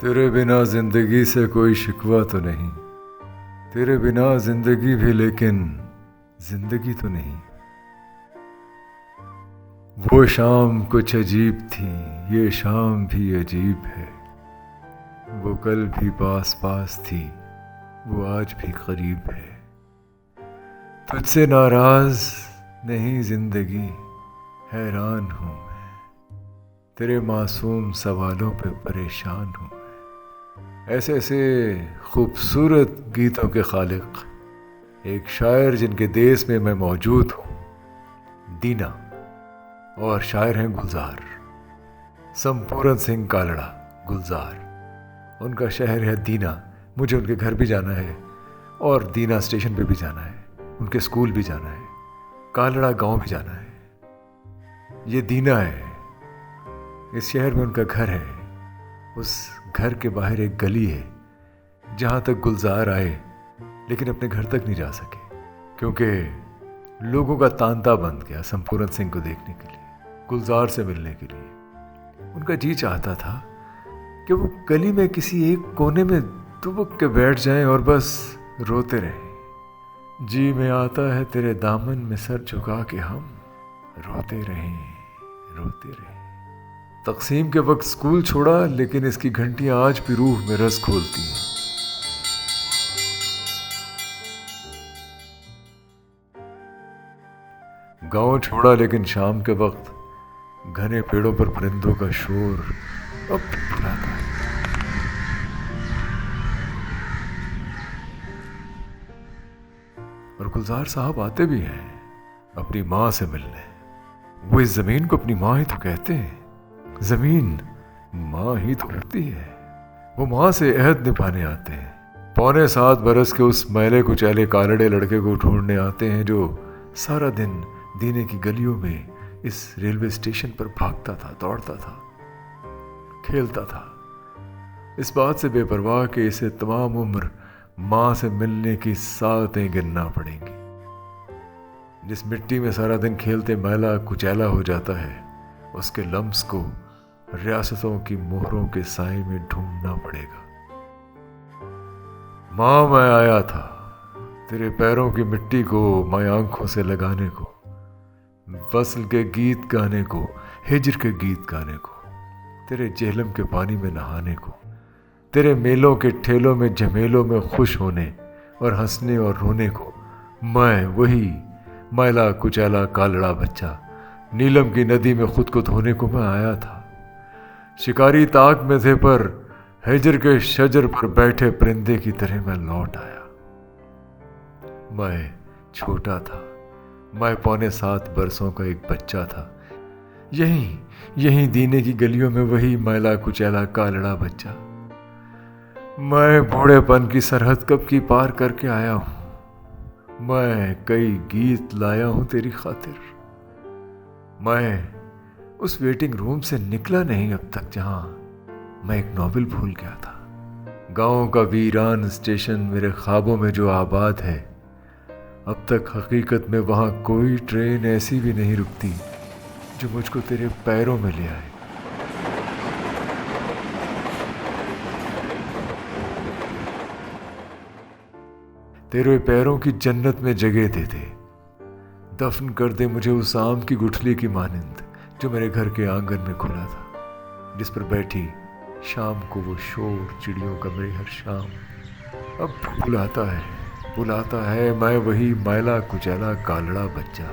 तेरे बिना जिंदगी से कोई शिकवा तो नहीं, तेरे बिना जिंदगी भी लेकिन जिंदगी तो नहीं। वो शाम कुछ अजीब थी, ये शाम भी अजीब है। वो कल भी पास पास थी, वो आज भी करीब है। तुझसे नाराज नहीं जिंदगी, हैरान हूँ मैं, तेरे मासूम सवालों पे परेशान हूँ। ऐसे ऐसे खूबसूरत गीतों के खालिक, एक शायर जिनके देश में मैं मौजूद हूँ, दीना, और शायर हैं गुलजार, संपूर्ण सिंह कालड़ा गुलजार। उनका शहर है दीना। मुझे उनके घर भी जाना है और दीना स्टेशन पे भी जाना है, उनके स्कूल भी जाना है, कालड़ा गांव भी जाना है। ये दीना है, इस शहर में उनका घर है। उस घर के बाहर एक गली है जहाँ तक गुलजार आए लेकिन अपने घर तक नहीं जा सके, क्योंकि लोगों का तांता बंद गया संपूर्ण सिंह को देखने के लिए, गुलजार से मिलने के लिए। उनका जी चाहता था कि वो गली में किसी एक कोने में दुबक के बैठ जाएं और बस रोते रहें। जी में आता है तेरे दामन में सर झुका के हम रोते रहें, रोते रहें। तकसीम के वक्त स्कूल छोड़ा, लेकिन इसकी घंटियां आज भी रूह में रस खोलती हैं। गांव छोड़ा, लेकिन शाम के वक्त घने पेड़ों पर परिंदों का शोर अब भी बुलाता है। और गुलजार साहब आते भी हैं अपनी माँ से मिलने। वो इस जमीन को अपनी माँ ही तो कहते हैं, जमीन माँ ही तो होती है। वो माँ से अहद निभाने आते हैं। 6.25 बरस के उस मैले कुचैले कालड़े लड़के को ढूंढने आते हैं जो सारा दिन दीने की गलियों में इस रेलवे स्टेशन पर भागता था, दौड़ता था, खेलता था, इस बात से बेपरवाह कि इसे तमाम उम्र माँ से मिलने की सातें गिनना पड़ेंगी। जिस मिट्टी में सारा दिन खेलते मैला कुचैला हो जाता है, उसके लम्स को रियासतों की मोहरों के साए में ढूंढना पड़ेगा। माँ, मैं आया था तेरे पैरों की मिट्टी को मैं आंखों से लगाने को, वस्ल के गीत गाने को, हिज्र के गीत गाने को, तेरे जेहलम के पानी में नहाने को, तेरे मेलों के ठेलों में झमेलों में खुश होने और हंसने और रोने को। मैं वही मैला कुचैला कालड़ा बच्चा, नीलम की नदी में खुद को धोने को मैं आया था। शिकारी ताक में थे पर हिज्र के शजर पर बैठे परिंदे की तरह मैं लौट आया। मैं छोटा था, मैं 7.25 बरसों का एक बच्चा था। यहीं दीने की गलियों में वही मैला कुचैला कालड़ा बच्चा। मैं बूढ़ेपन की सरहद कब की पार करके आया हूं। मैं कई गीत लाया हूं तेरी खातिर। मैं उस वेटिंग रूम से निकला नहीं अब तक जहां मैं एक नॉवेल भूल गया था। गांव का वीरान स्टेशन मेरे ख्वाबों में जो आबाद है, अब तक हकीकत में वहां कोई ट्रेन ऐसी भी नहीं रुकती जो मुझको तेरे पैरों में ले आए। तेरे पैरों की जन्नत में जगह दे दे, दफन कर दे मुझे उस आम की गुठली की मानिंद जो मेरे घर के आंगन में खुला था, जिस पर बैठी शाम को वो शोर चिड़ियों का मेरी हर शाम अब बुलाता है। मैं वही मैला कुचैला कालड़ा बच्चा,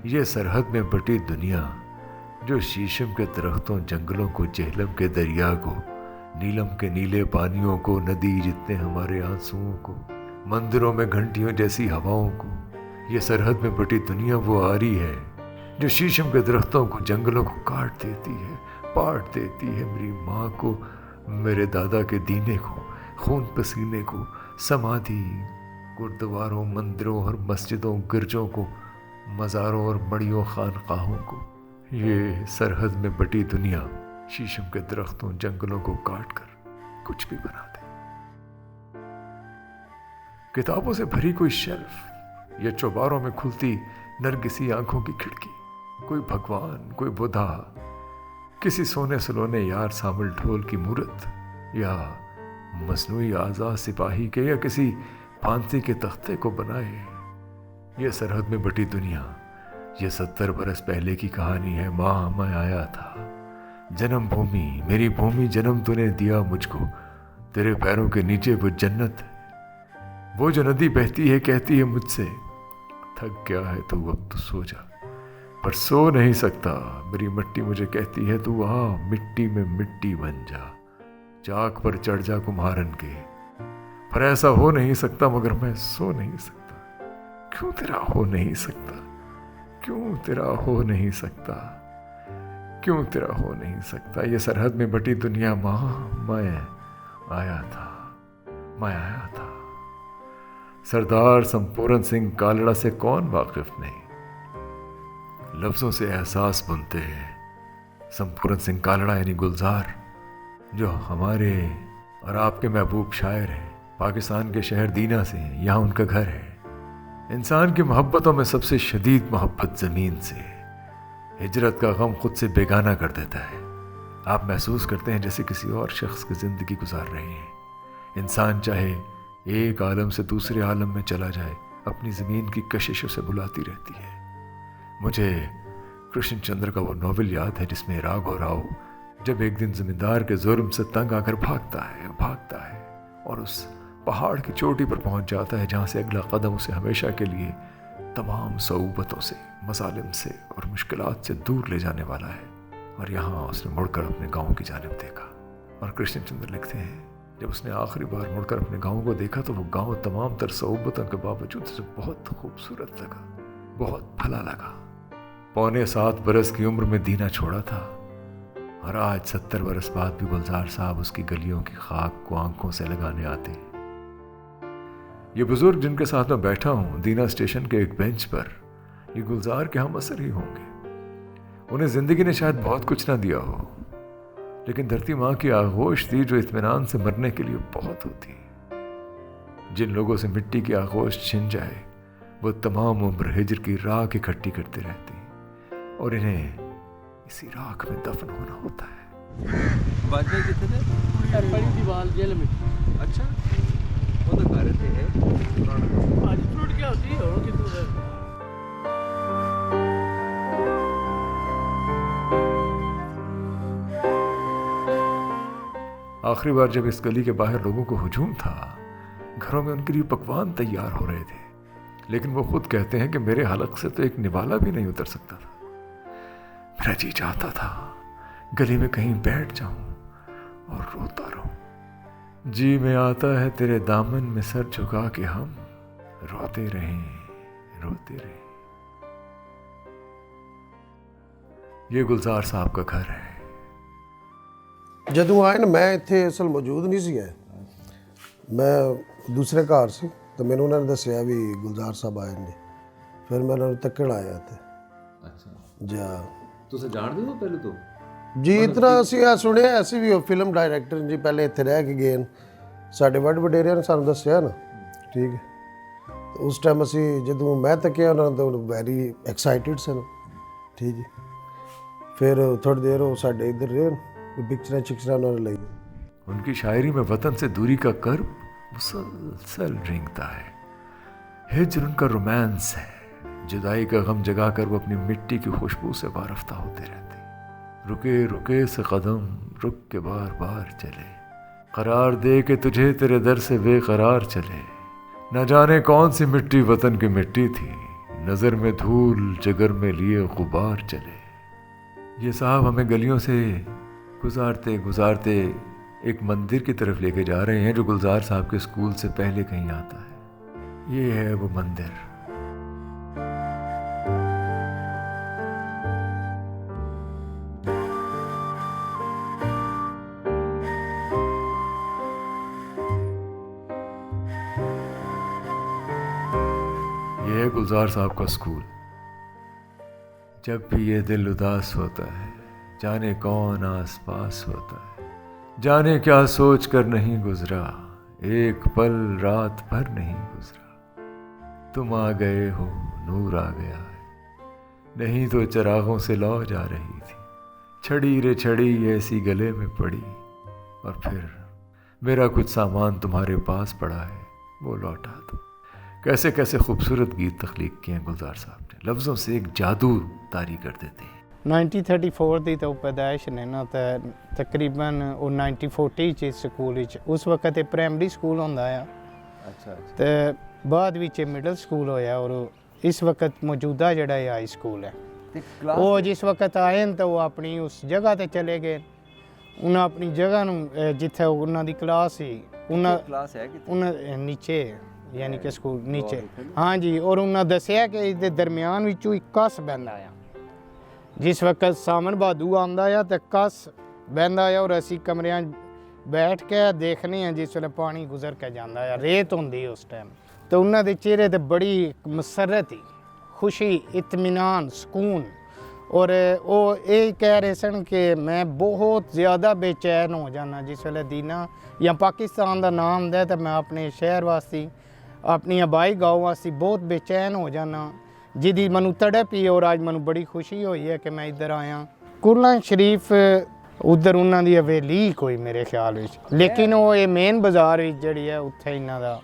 ये सरहद में बटी दुनिया जो शीशम के दरख्तों जंगलों को, जेहलम के दरिया को, नीलम के नीले पानियों को, नदी जितने हमारे आंसुओं को, मंदिरों में घंटियों जैसी हवाओं को, ये सरहद में बटी दुनिया वो आरी है जो शीशम के दरख्तों को, जंगलों को काट देती है, पाट देती है। मेरी माँ को, मेरे दादा के दीने को, खून पसीने को, समाधि, गुरुद्वारों, मंदिरों और मस्जिदों, गिरजों को, मज़ारों और मड़ियों, खानकाहों को। ये सरहद में बटी दुनिया शीशम के दरख्तों, जंगलों को काट कर कुछ भी बना दे। किताबों से भरी कोई शेल्फ या चौबारों में खुलती नरगिसी आंखों की खिड़की, कोई भगवान, कोई बुद्धा, किसी सोने सलोने यार सामल ढोल की मूरत, या मसनूई आज़ा सिपाही के, या किसी फांसी के तख्ते को बनाए। ये सरहद में बटी दुनिया, ये 70 बरस पहले की कहानी है। माँ मैं आया था, जन्मभूमि मेरी भूमि, जन्म तूने दिया मुझको, तेरे पैरों के नीचे वो जन्नत है। वो जो नदी बहती है कहती है मुझसे, थक गया है तू अब तो सो जा, पर सो नहीं सकता। मेरी मिट्टी मुझे कहती है तू आ, मिट्टी में मिट्टी बन जा, चाक पर चढ़ जा कुम्हारन के। पर ऐसा हो नहीं सकता, मगर मैं सो नहीं सकता। क्यों तेरा हो नहीं सकता, क्यों तेरा हो नहीं सकता, क्यों तेरा हो नहीं सकता। ये सरहद में बटी दुनिया माँ मैं आया था, मैं आया था। सरदार संपूर्ण सिंह कालड़ा से कौन वाकिफ नहीं, लफ्जों से एहसास बुनते हैं। संपूर्ण सिंह कालड़ा यानी गुलजार, जो हमारे और आपके महबूब शायर हैं, पाकिस्तान के शहर दीना से हैं, यहाँ उनका घर है। इंसान की मोहब्बतों में सबसे शदीद मोहब्बत ज़मीन से। हिजरत का गम खुद से बेगाना कर देता है। आप महसूस करते हैं जैसे किसी और शख्स की ज़िंदगी गुजार रहे हैं। इंसान चाहे एक आलम से दूसरे आलम में चला जाए, अपनी ज़मीन की कशिशों से बुलाती रहती है। मुझे कृष्ण चंद्र का वो नॉवेल याद है जिसमें राघव राव जब एक दिन ज़मींदार के जुर्म से तंग आकर भागता है और उस पहाड़ की चोटी पर पहुंच जाता है, जहाँ से अगला कदम उसे हमेशा के लिए तमाम सऊबतों से, मसालिम से और मुश्किलात से दूर ले जाने वाला है। और यहाँ उसने मुड़कर अपने गाँव की जानिब देखा। और कृष्ण चंद्र लिखते हैं, जब उसने आखिरी बार मुड़कर अपने गाँव को देखा तो वो गाँव तमाम तर सऊबतों के बावजूद उसे बहुत खूबसूरत लगा, बहुत भला लगा। 7.25 बरस की उम्र में दीना छोड़ा था, और आज 70 बरस बाद भी गुलजार साहब उसकी गलियों की खाक को आंखों से लगाने आते हैं। ये बुजुर्ग जिनके साथ मैं बैठा हूँ दीना स्टेशन के एक बेंच पर, ये गुलजार के हम असर ही होंगे। उन्हें जिंदगी ने शायद बहुत कुछ ना दिया हो, लेकिन धरती माँ की आगोश थी जो इत्मीनान से मरने के लिए बहुत होती। जिन लोगों से मिट्टी की आगोश छिन जाए वो तमाम उम्र हिजर की राख इकट्ठी करते रहते हैं, और इन्हें इसी राख में दफन होना होता है। बाजरे कितने बड़ी दीवार जेल में। अच्छा, वो तो खा रहे थे आज फ्रूट क्या होती है और कितने आखिरी बार जब इस गली के बाहर लोगों को हुजूम था, घरों में उनके लिए पकवान तैयार हो रहे थे, लेकिन वो खुद कहते हैं कि मेरे हलक से तो एक निवाला भी नहीं उतर सकता था। मेरा जी चाहता था गली में कहीं बैठ जाऊं और रोता रहूं। जी में आता है तेरे दामन में सर झुका के हम रोते रहें। ये गुलजार साहब का घर है। ਜਦੋਂ ਆਏ ਨਾ ਮੈਂ ਇੱਥੇ ਅਸਲ ਮੌਜੂਦ ਨਹੀਂ ਸੀ ਹੈ, ਮੈਂ ਦੂਸਰੇ ਘਰ ਸੀ ਤਾਂ ਮੈਨੂੰ ਉਹਨਾਂ ਨੇ ਦੱਸਿਆ ਵੀ ਗੁਲਜ਼ਾਰ ਸਾਹਿਬ ਆਏ ਨੇ। ਫਿਰ ਮੈਂ ਉਹਨਾਂ ਨੂੰ ਤੱਕਣ ਆਇਆ ਇੱਥੇ। अच्छा, ਜਾ ਤੁਸੀਂ ਜਾਣਦੇ ਹੋ ਪਹਿਲੇ ਤੋਂ? ਜੀ ਇਤਨਾ ਅਸੀਂ ਆ ਸੁਣਿਆ, ਅਸੀਂ ਵੀ ਉਹ ਫਿਲਮ ਡਾਇਰੈਕਟਰ ਜੀ ਪਹਿਲੇ ਇੱਥੇ ਰਹਿ ਕੇ ਗਏ ਨੇ, ਸਾਡੇ ਵੱਡ ਵਡੇਰਿਆਂ ਨੇ ਸਾਨੂੰ ਦੱਸਿਆ ਨਾ। ਠੀਕ ਹੈ, ਉਸ ਟਾਈਮ ਅਸੀਂ ਜਦੋਂ ਮੈਂ ਤੱਕਿਆ ਉਹਨਾਂ ਤੋਂ ਵੈਰੀ ਐਕਸਾਈਟਿਡ ਸਨ। ਠੀਕ ਹੈ, ਫਿਰ ਥੋੜੀ ਦੇਰ ਉਹ ਸਾਡੇ ਇੱਧਰ ਰਹੇ, पिक्चर चिक्चर उन्होंने लाई। उनकी शायरी में वतन से दूरी का कर्ब मुसलसल रेंगता है। हिज्र उनका रोमांस है। जुदाई का गम जगा कर वो अपनी मिट्टी की खुशबू से वारफ्ता होते रहते। रुके रुके से कदम रुक के बार बार चले, करार दे के तुझे तेरे दर से बेकरार चले। न जाने कौन सी मिट्टी वतन की मिट्टी थी, नज़र में धूल जगर में लिए गुबार चले। ये साहब हमें गलियों से गुजारते गुजारते एक मंदिर की तरफ लेके जा रहे हैं जो गुलजार साहब के स्कूल से पहले कहीं आता है। ये है वो मंदिर। ये है गुलजार साहब का स्कूल। जब भी ये दिल उदास होता है, जाने कौन आस पास होता है, जाने क्या सोच कर नहीं गुजरा, एक पल रात भर नहीं गुजरा। तुम आ गए हो, नूर आ गया है, नहीं तो चिरागों से लौ जा रही थी। छड़ी रे छड़ी ऐसी गले में पड़ी, और फिर मेरा कुछ सामान तुम्हारे पास पड़ा है, वो लौटा दो। कैसे कैसे खूबसूरत गीत तख्लीक किए हैं गुलजार साहब ने, लफ्ज़ों से एक जादू तारी कर देते हैं। 1934 ਦੀ ਤਾਂ ਪੈਦਾਇਸ਼ ਨੇ ਨਾ ਤਾਂ ਤਕਰੀਬਨ ਉਹ 1940 ਚ ਸਕੂਲ ਵਿੱਚ ਉਸ ਵਕਤ ਇਹ ਪ੍ਰਾਇਮਰੀ ਸਕੂਲ ਹੁੰਦਾ ਆ अच्छा अच्छा ਤੇ ਬਾਅਦ ਵਿੱਚ ਮਿਡਲ ਸਕੂਲ ਹੋਇਆ ਔਰ ਇਸ ਵਕਤ ਮੌਜੂਦਾ ਜਿਹੜਾ ਇਹ ਹਾਈ ਸਕੂਲ ਹੈ ਤੇ ਕਲਾਸ ਉਹ ਜਿਸ ਵਕਤ ਆਏ ਨੇ ਤਾਂ ਉਹ ਆਪਣੀ ਉਸ ਜਗ੍ਹਾ ਤੇ ਚਲੇ ਗਏ ਉਹਨਾਂ ਆਪਣੀ ਜਗ੍ਹਾ ਨੂੰ ਜਿੱਥੇ ਉਹਨਾਂ ਦੀ ਕਲਾਸ ਸੀ ਉਹਨਾਂ ਕਲਾਸ ਹੈ ਕਿ ਉਹਨਾਂ ਨੀਚੇ ਯਾਨੀ ਕਿ ਸਕੂਲ ਨੀਚੇ ਹਾਂਜੀ ਔਰ ਉਹਨਾਂ ਦੱਸਿਆ ਕਿ ਇਸ ਦੇ ਦਰਮਿਆਨ ਵਿੱਚੋਂ ਇੱਕ ਕਸ ਬਹਿੰਦਾ ਆ ਜਿਸ ਵਕਤ ਸਾਮਨ ਬਾਦੂ ਆਉਂਦਾ ਆ ਤੇ ਕਸ ਬਹਿੰਦਾ ਆ ਔਰ ਅਸੀਂ ਕਮਰਿਆਂ 'ਚ ਬੈਠ ਕੇ ਦੇਖਨੇ ਆ ਜਿਸ ਵੇਲੇ ਪਾਣੀ ਗੁਜ਼ਰ ਕੇ ਜਾਂਦਾ ਆ ਰੇਤ ਹੁੰਦੀ ਉਸ ਟਾਈਮ ਤੇ ਉਹਨਾਂ ਦੇ ਚਿਹਰੇ ਤੇ ਬੜੀ ਮਸਰਤ ਹੀ ਖੁਸ਼ੀ ਇਤਮੀਨਾਨ ਸਕੂਨ ਔਰ ਉਹ ਇਹ ਕਹਿ ਰਹੇ ਸਨ ਕਿ ਮੈਂ ਬਹੁਤ ਜ਼ਿਆਦਾ ਬੇਚੈਨ ਹੋ ਜਾਣਾ ਜਿਸ ਵੇਲੇ ਦੀਨਾ ਜਾਂ ਪਾਕਿਸਤਾਨ ਦਾ ਨਾਮ ਆਉਂਦਾ ਤਾਂ ਮੈਂ ਆਪਣੇ ਸ਼ਹਿਰ ਵਾਸਤੇ ਆਪਣੀ ਆਬਾਈ ਗਾਉਂ ਵਾਸਤੇ ਬਹੁਤ ਬੇਚੈਨ ਹੋ ਜਾਣਾ ਜਿਹਦੀ ਮੈਨੂੰ ਤੜਪ ਹੀ ਔਰ ਅੱਜ ਮੈਨੂੰ ਬੜੀ ਖੁਸ਼ੀ ਹੋਈ ਹੈ ਕਿ ਮੈਂ ਇੱਧਰ ਆਇਆ ਕੁਰਲਾਨ ਸ਼ਰੀਫ ਉੱਧਰ ਉਹਨਾਂ ਦੀ ਹਵੇਲੀ ਕੋਈ ਮੇਰੇ ਖਿਆਲ ਵਿੱਚ ਲੇਕਿਨ ਉਹ ਇਹ ਮੇਨ ਬਾਜ਼ਾਰ ਵਿੱਚ ਜਿਹੜੀ ਹੈ ਉੱਥੇ ਇਹਨਾਂ ਦਾ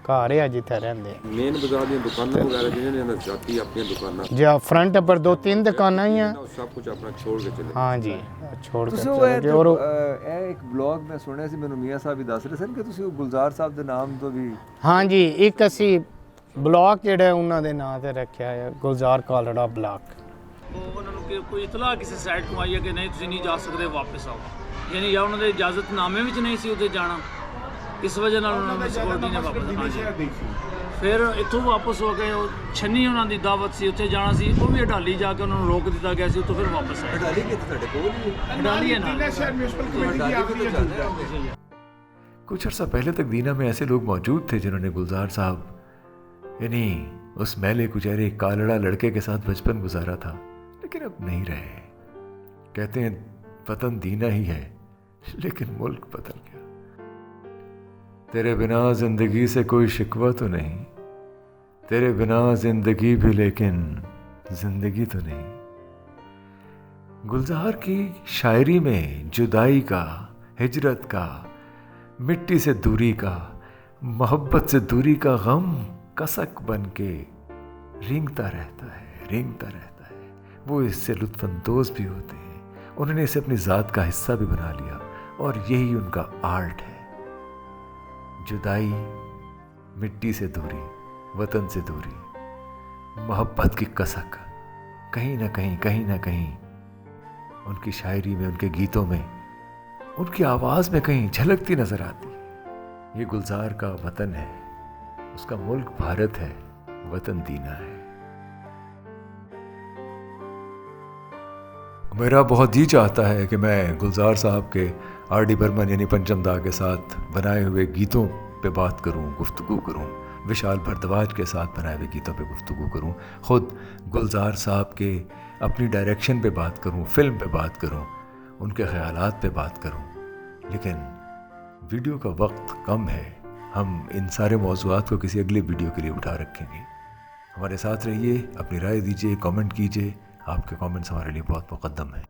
ਘਰ ਹੈ ਜਿੱਥੇ ਰਹਿੰਦੇ ਮੇਨ ਬਾਜ਼ਾਰ ਦੀਆਂ ਦੁਕਾਨਾਂ ਵਗੈਰਾ ਜਿਹਨਾਂ ਨੇ ਇਹਨਾਂ ਜਾਤੀ ਆਪਣੀਆਂ ਦੁਕਾਨਾਂ ਜਾਂ ਫਰੰਟ ਪਰ 2-3 ਦੁਕਾਨਾਂ ਹੀ ਆ ਉਹ ਸਭ ਕੁਝ ਆਪਣਾ ਛੋੜ ਕੇ ਚਲੇ ਹਾਂਜੀ ਛੋੜ ਕੇ ਤੁਸੀਂ ਉਹ ਚਲੇ ਗਏ ਔਰ ਇਹ ਇੱਕ ਬਲੌਗ ਮੈਂ ਸੁਣਿਆ ਸੀ ਮੈਨੂੰ ਮੀਆਂ ਸਾਹਿਬ ਵੀ ਦੱਸ ਰਹੇ ਸਨ ਕਿ ਤੁਸੀਂ ਉਹ ਗੁਲਜ਼ਾਰ ਸਾਹਿਬ ਦੇ ਨਾਮ ਤੋਂ ਵੀ ਹਾਂਜੀ ਇੱਕ ਅਸੀਂ ਬਲਾਕ ਜਿਹੜਾ ਉਹਨਾਂ ਦੇ ਨਾਂ ਤੇ ਰੱਖਿਆ ਹੈ ਗੁਲਜ਼ਾਰ ਕਾਲੜਾ ਬਲਾਕ ਉਹਨਾਂ ਨੂੰ ਕਿ ਕੋਈ ਇਤਲਾਹ ਕਿਸੇ ਸਾਈਡ ਤੋਂ ਆਈ ਹੈ ਕਿ ਨਹੀਂ ਤੁਸੀਂ ਨਹੀਂ ਜਾ ਸਕਦੇ ਵਾਪਸ ਆਓ ਯਾਨੀ ਜਾਂ ਉਹਨਾਂ ਦੇ ਇਜਾਜ਼ਤਨਾਮੇ ਵਿੱਚ ਨਹੀਂ ਸੀ ਉੱਥੇ ਜਾਣਾ ਇਸ ਵਜ੍ਹਾ ਨਾਲ ਉਹਨਾਂ ਨੂੰ ਸਿਕਿਉਰਿਟੀ ਨੇ ਵਾਪਸ ਫਿਰ ਇੱਥੋਂ ਵਾਪਸ ਹੋ ਕੇ ਉਹ ਛੰਨੀ ਉਹਨਾਂ ਦੀ ਦਾਵਤ ਸੀ ਉੱਥੇ ਜਾਣਾ ਸੀ ਉਹ ਵੀ ਅਡਾਲੀ ਜਾ ਕੇ ਉਹਨਾਂ ਨੂੰ ਰੋਕ ਦਿੱਤਾ ਗਿਆ ਸੀ ਉੱਥੋਂ ਫਿਰ ਵਾਪਸ ਆਏ ਅਡਾਲੀ ਕਿੱਥੇ ਤੁਹਾਡੇ ਕੋਲ ਹੀ ਹੈ ਅਡਾਲੀ ਹੈ ਨਾਲ कुछ अर्सा पहले तक दीना में ऐसे लोग मौजूद थे जिन्होंने गुलजार साहब यानी उस मैले कुचेहरे कालड़ा लड़के के साथ बचपन गुजारा था, लेकिन अब नहीं रहे। कहते हैं वतन दीना ही है लेकिन मुल्क बदल गया। तेरे बिना जिंदगी से कोई शिकवा तो नहीं, तेरे बिना जिंदगी भी लेकिन जिंदगी तो नहीं। गुलजार की शायरी में जुदाई का, हिजरत का, मिट्टी से दूरी का, मोहब्बत से दूरी का गम कसक बन के रेंगता रहता है। वो इससे लुत्फानंदोज भी होते हैं। उन्होंने इसे अपनी ज़ात का हिस्सा भी बना लिया और यही उनका आर्ट है। जुदाई, मिट्टी से दूरी, वतन से दूरी, मोहब्बत की कसक कहीं ना कहीं उनकी शायरी में, उनके गीतों में, उनकी आवाज़ में कहीं झलकती नज़र आती है। ये गुलजार का वतन है, उसका मुल्क भारत है, वतन दीना है। मेरा बहुत जी चाहता है कि मैं गुलजार साहब के आर.डी. बर्मन यानी पंचम दा के साथ बनाए हुए गीतों पे बात करूं, गुफ्तगू करूं, विशाल भारद्वाज के साथ बनाए हुए गीतों पे गुफ्तगू करूं, ख़ुद गुलजार साहब के अपनी डायरेक्शन पे बात करूं, फिल्म पे बात करूं, उनके ख़यालात पे बात करूं। लेकिन वीडियो का वक्त कम है, हम इन सारे मौज़ूआत को किसी अगले वीडियो के लिए उठा रखेंगे। हमारे साथ रहिए, अपनी राय दीजिए, कमेंट कीजिए। आपके कमेंट्स हमारे लिए बहुत मुक़द्दम हैं।